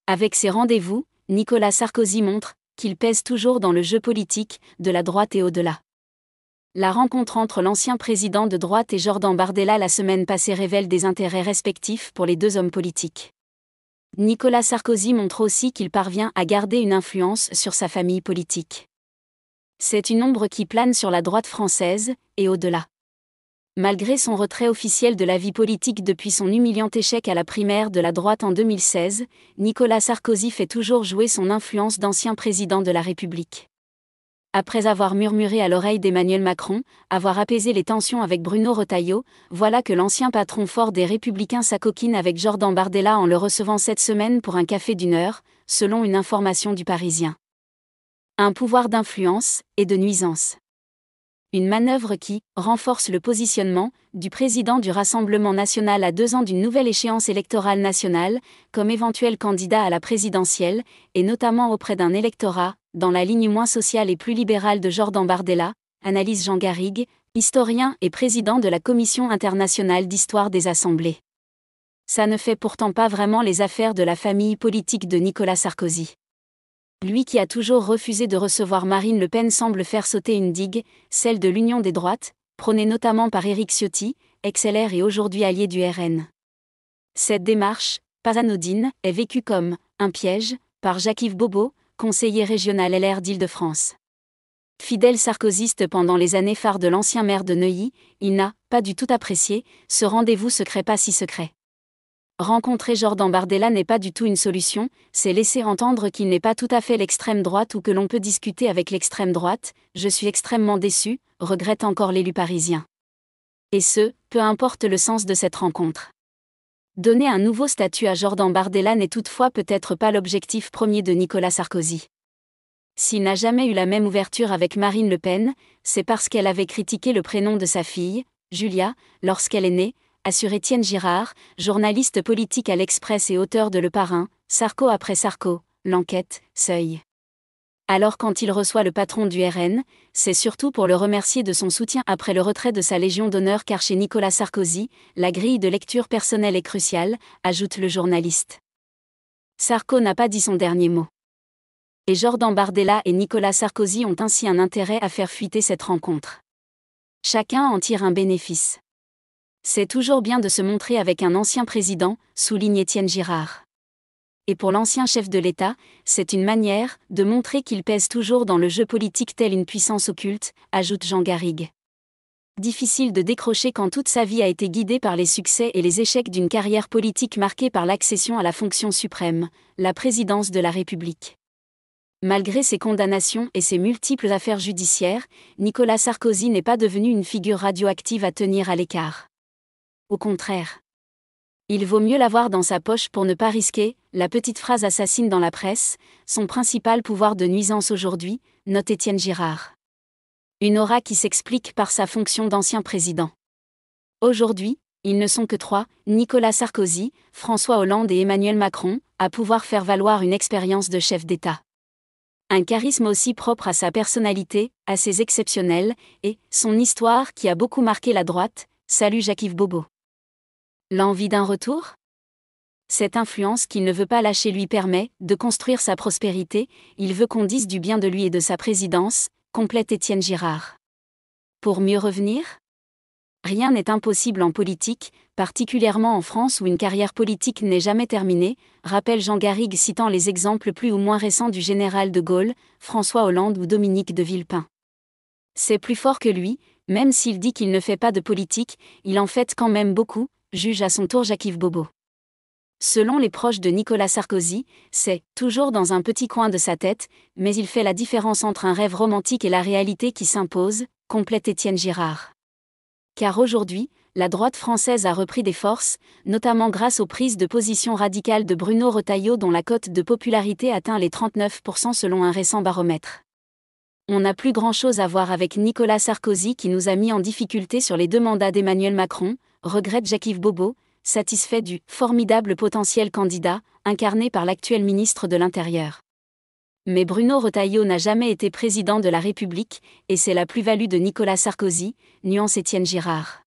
Avec ses rendez-vous, Nicolas Sarkozy montre qu'il pèse toujours dans le jeu politique, de la droite et au-delà. La rencontre entre l'ancien président de droite et Jordan Bardella la semaine passée révèle des intérêts respectifs pour les deux hommes politiques. Nicolas Sarkozy montre aussi qu'il parvient à garder une influence sur sa famille politique. C'est une ombre qui plane sur la droite française, et au-delà. Malgré son retrait officiel de la vie politique depuis son humiliant échec à la primaire de la droite en 2016, Nicolas Sarkozy fait toujours jouer son influence d'ancien président de la République. Après avoir murmuré à l'oreille d'Emmanuel Macron, avoir apaisé les tensions avec Bruno Retailleau, voilà que l'ancien patron fort des Républicains s'acoquine avec Jordan Bardella en le recevant cette semaine pour un café d'1 heure, selon une information du Parisien. Un pouvoir d'influence et de nuisance. Une manœuvre qui renforce le positionnement du président du Rassemblement national à 2 ans d'une nouvelle échéance électorale nationale, comme éventuel candidat à la présidentielle, et notamment auprès d'un électorat, dans la ligne moins sociale et plus libérale de Jordan Bardella, analyse Jean Garrigue, historien et président de la Commission internationale d'histoire des assemblées. Ça ne fait pourtant pas vraiment les affaires de la famille politique de Nicolas Sarkozy. Lui qui a toujours refusé de recevoir Marine Le Pen semble faire sauter une digue, celle de l'union des droites, prônée notamment par Éric Ciotti, ex-LR et aujourd'hui allié du RN. Cette démarche, pas anodine, est vécue comme un piège par Jacques-Yves Bobo, conseiller régional LR d'Île-de-France. Fidèle sarkozyste pendant les années phares de l'ancien maire de Neuilly, il n'a pas du tout apprécié ce rendez-vous secret pas si secret. Rencontrer Jordan Bardella n'est pas du tout une solution, c'est laisser entendre qu'il n'est pas tout à fait l'extrême droite ou que l'on peut discuter avec l'extrême droite. Je suis extrêmement déçu, regrette encore l'élu parisien. Et ce, peu importe le sens de cette rencontre. Donner un nouveau statut à Jordan Bardella n'est toutefois peut-être pas l'objectif premier de Nicolas Sarkozy. S'il n'a jamais eu la même ouverture avec Marine Le Pen, c'est parce qu'elle avait critiqué le prénom de sa fille, Julia, lorsqu'elle est née, assure Étienne Girard, journaliste politique à l'Express et auteur de Le Parrain, Sarko après Sarko, L'Enquête, Seuil. Alors quand il reçoit le patron du RN, c'est surtout pour le remercier de son soutien après le retrait de sa Légion d'honneur car chez Nicolas Sarkozy, la grille de lecture personnelle est cruciale, ajoute le journaliste. Sarko n'a pas dit son dernier mot. Et Jordan Bardella et Nicolas Sarkozy ont ainsi un intérêt à faire fuiter cette rencontre. Chacun en tire un bénéfice. C'est toujours bien de se montrer avec un ancien président, souligne Étienne Girard. Et pour l'ancien chef de l'État, c'est une manière de montrer qu'il pèse toujours dans le jeu politique telle une puissance occulte, ajoute Jean Garrigue. Difficile de décrocher quand toute sa vie a été guidée par les succès et les échecs d'une carrière politique marquée par l'accession à la fonction suprême, la présidence de la République. Malgré ses condamnations et ses multiples affaires judiciaires, Nicolas Sarkozy n'est pas devenu une figure radioactive à tenir à l'écart. Au contraire. Il vaut mieux l'avoir dans sa poche pour ne pas risquer, la petite phrase assassine dans la presse, son principal pouvoir de nuisance aujourd'hui, note Étienne Girard. Une aura qui s'explique par sa fonction d'ancien président. Aujourd'hui, ils ne sont que 3, Nicolas Sarkozy, François Hollande et Emmanuel Macron, à pouvoir faire valoir une expérience de chef d'État. Un charisme aussi propre à sa personnalité, assez exceptionnel, et son histoire qui a beaucoup marqué la droite, salue Jacques-Yves Bobo. L'envie d'un retour ? Cette influence qu'il ne veut pas lâcher lui permet de construire sa prospérité, il veut qu'on dise du bien de lui et de sa présidence, complète Étienne Girard. Pour mieux revenir ? Rien n'est impossible en politique, particulièrement en France où une carrière politique n'est jamais terminée, rappelle Jean Garrigue citant les exemples plus ou moins récents du général de Gaulle, François Hollande ou Dominique de Villepin. C'est plus fort que lui, même s'il dit qu'il ne fait pas de politique, il en fait quand même beaucoup, juge à son tour Jacques-Yves Bobo. Selon les proches de Nicolas Sarkozy, c'est toujours dans un petit coin de sa tête, mais il fait la différence entre un rêve romantique et la réalité qui s'impose, complète Étienne Girard. Car aujourd'hui, la droite française a repris des forces, notamment grâce aux prises de position radicales de Bruno Retailleau dont la cote de popularité atteint les 39% selon un récent baromètre. On n'a plus grand-chose à voir avec Nicolas Sarkozy qui nous a mis en difficulté sur les 2 mandats d'Emmanuel Macron, regrette Jacques-Yves Bobo, satisfait du formidable potentiel candidat, incarné par l'actuel ministre de l'Intérieur. Mais Bruno Retailleau n'a jamais été président de la République, et c'est la plus-value de Nicolas Sarkozy, nuance Étienne Girard.